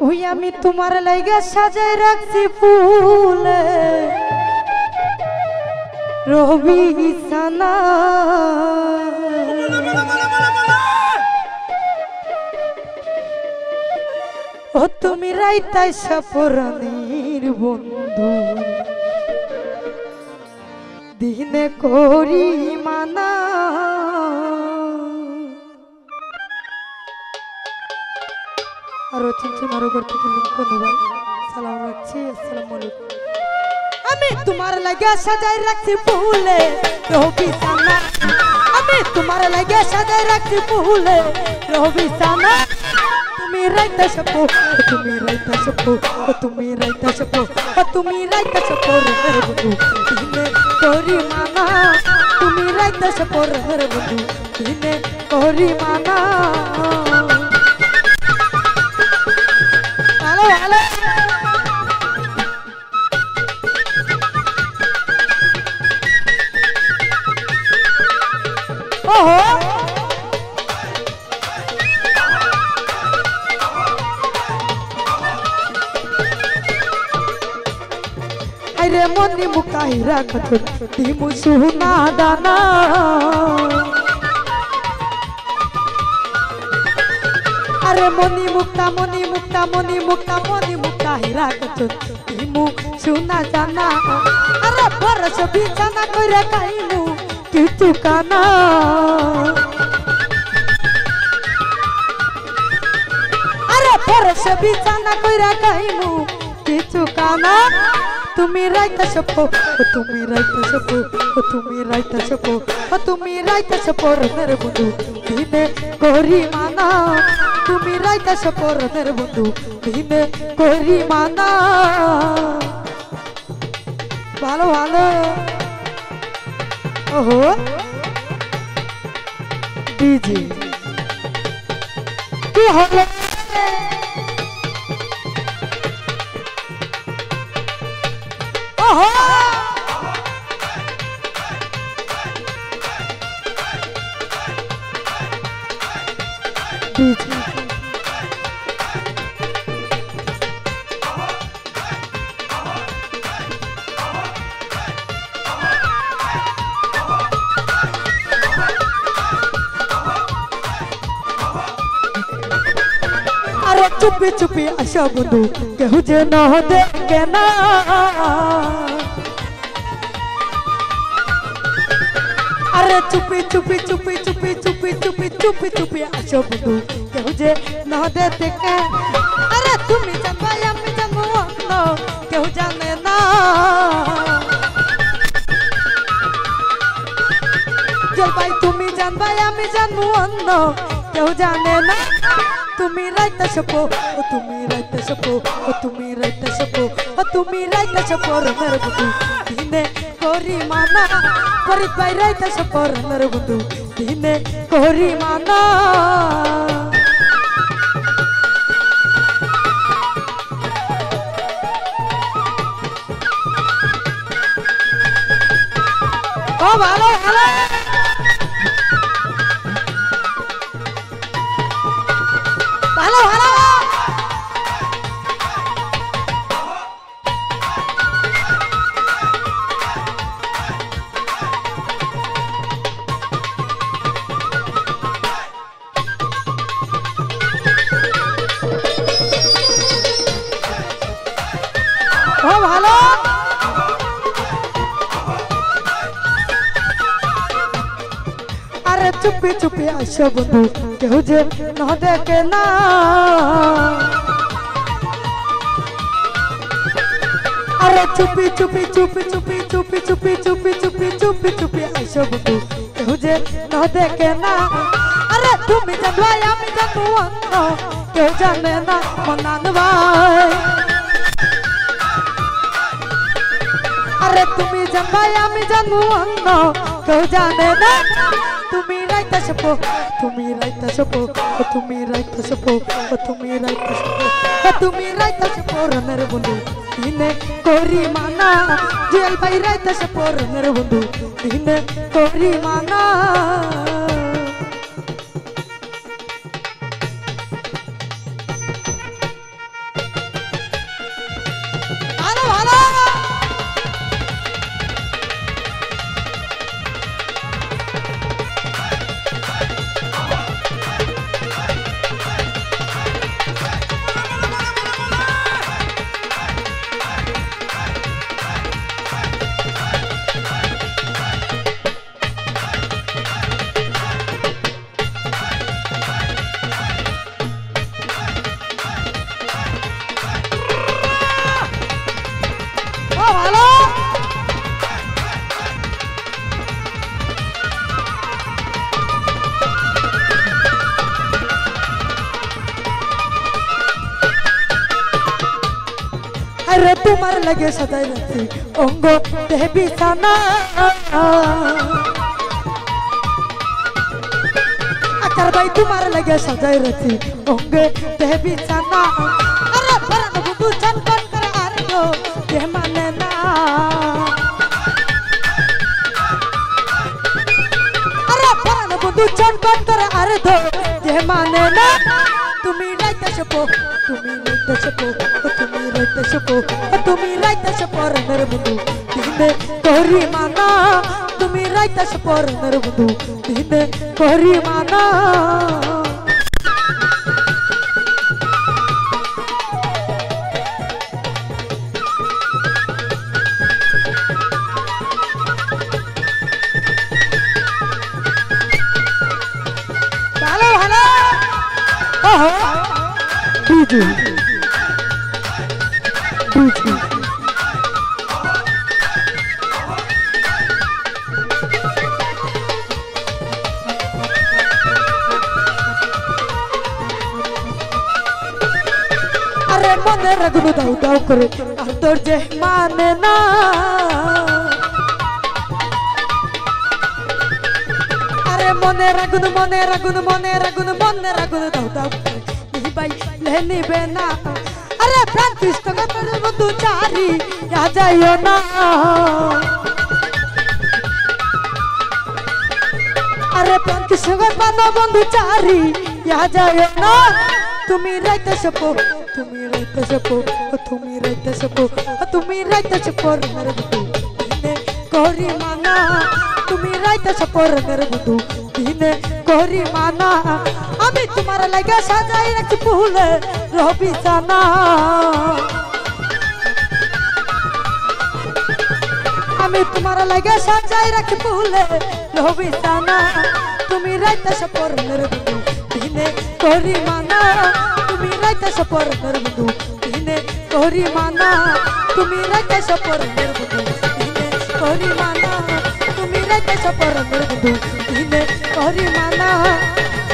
ওই আমি তোমার লাইগা সাজায় রাখছি ফুলে রবি সানা ও তুমি রাইতাই সাপরানির বন্ধু দিনে করি মানা আরো চিনচিন আরো করতে গেলেন ধন্যবাদ সালাম রাখছি আসসালামু আলাইকুম আমি তোমার লাগা সাজাই রাখছি ফুলে রবি সানা আমি তোমার লাগা সাজাই রাখছি ফুলে রবি সানা তুমি রাইতা সপো তুমি রাইতা সপো তুমি রাইতা সপো তুমি রাইতা সপো রে বন্ধু দিনে করি মানা তুমি রাইতা সপো রে বন্ধু দিনে করি মানা হ্যালো হ্যালো ওহো রে মনি মুকাইরা কত দিমু সুনা দানা আরে মনি মুক্তা মনি মুক্তা মনি মুক্তা মনি মুকাইরা কত দিমু সুনা দানা আরে বরস বিছানা কইরা খাইমু কিছু কানা আরে বরস বিছানা কইরা খাইমু কিছু কানা তুমি রাইতা সপো তুমি রাইতা সপো তুমি রাইতা সপো তুমি রাইতা সপো রে বন্ধু দিনে করি মানা তুমি রাইতা সপো রে বন্ধু দিনে করি মানা ভালো ভালো ওহো ডিজি কি হলো अरे चुपी चुपी आशा बंधु केहू जे न देखे ना अरे चुपी चुपी चुपी चुपी चुपी चुपी चुपी चुपी आशा बंधु केहू जे न देखे अरे तुम्हें जानबा আমি জানবো অন্য কেউ জানে না জল ভাই তুমি জানবা আমি জানবো অন্য কেউ জানে না তুমি রাইতা সপো তুমি রাইতা সপো তুমি রাইতা সপো তুমি রাইতা সপো রে বন্ধু দিনে করি মানা করি পাই রাইতা সপো রে বন্ধু দিনে করি মানা ও ভালো ভালো ভালো ভালো ও ভালো अरे चुपी चुपी आशा बंधु केहू जे न देखे ना अरे चुपी चुपी चुपी चुपी चुपी चुपी चुपी चुपी चुपी चुपी आशा बंधु केहू जे न देखे ना अरे तुम्हें जानबा আমি জানবো অন্য কেউ জানে না মনান ভাই अरे तुम्हें जानबा আমি জানবো অন্য কেউ জানে না তুমি রাইতা সপো তুমি রাইতা সপো তুমি রাইতা সপো তুমি রাইতা সপো তুমি রাইতা সপো রে বন্ধু দিনে করি মানা জল ভাই রাইতা সপো রে বন্ধু দিনে করি মানা আরে তোমার লাগে সাজাই রাখছি অঙ্গ দেহে বিছানা আকার ভাই তোমার লাগে সাজাই রাখছি অঙ্গে দেহে বিছানা আরে পরানো বন্ধু চান কোন করে আর তো কে মানে না আরে পরানো বন্ধু চান কোন করে আর তো কে মানে না তুমি রাইতে সপো তুমি রাইতে সপো তুমি রাইতে সপো তুমি রাইতে সপর নর বন্ধু দিনে তোরি মানা তুমি রাইতে সপর নর বন্ধু দিনে তোরি মানা ভালো ভালো বুঝু বুঝু আরে মনে রাখবো দাও দাও করে আর তোর যে মানে না আরে মনে রাখুন মনে রাখুন মনে রাখুন মনে রাখুন দাও দাও ভাই নিবে না আরে প্রাণ কৃষ্ণ বন্ধু চারি যাইও না আরে প্রাণ কৃষ্ণ বন্ধু চারি যাইও না তুমি রাইতে সপো তুমি রাইতে সপো তুমি রাইতে সপো তুমি রাইতে সপো মেরে বন্ধু দিনে করি মানা তুমি রাইতে সপো মেরে বন্ধু দিনে করি মানা আমি তোমার লাগে সাজাই রাখছি ফুলে রবি জানা আমি তোমার লাগে সাজাই রাখছি ফুলে রবি জানা তুমি রাইতে সপো মেরে বন্ধু দিনে করি মানা তুমি রাইতে সপো মেরে বন্ধু দিনে করি মানা তুমি রাইতে সপো মেরে বন্ধু দিনে করি মানা তুমি রাইতে সপো মেরে বন্ধু দিনে করি মানা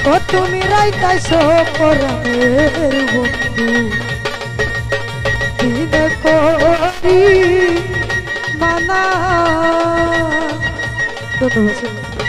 ও তুমি রাইতে সপো মেরে বন্ধু দিনে করি মানা ধন্যবাদ।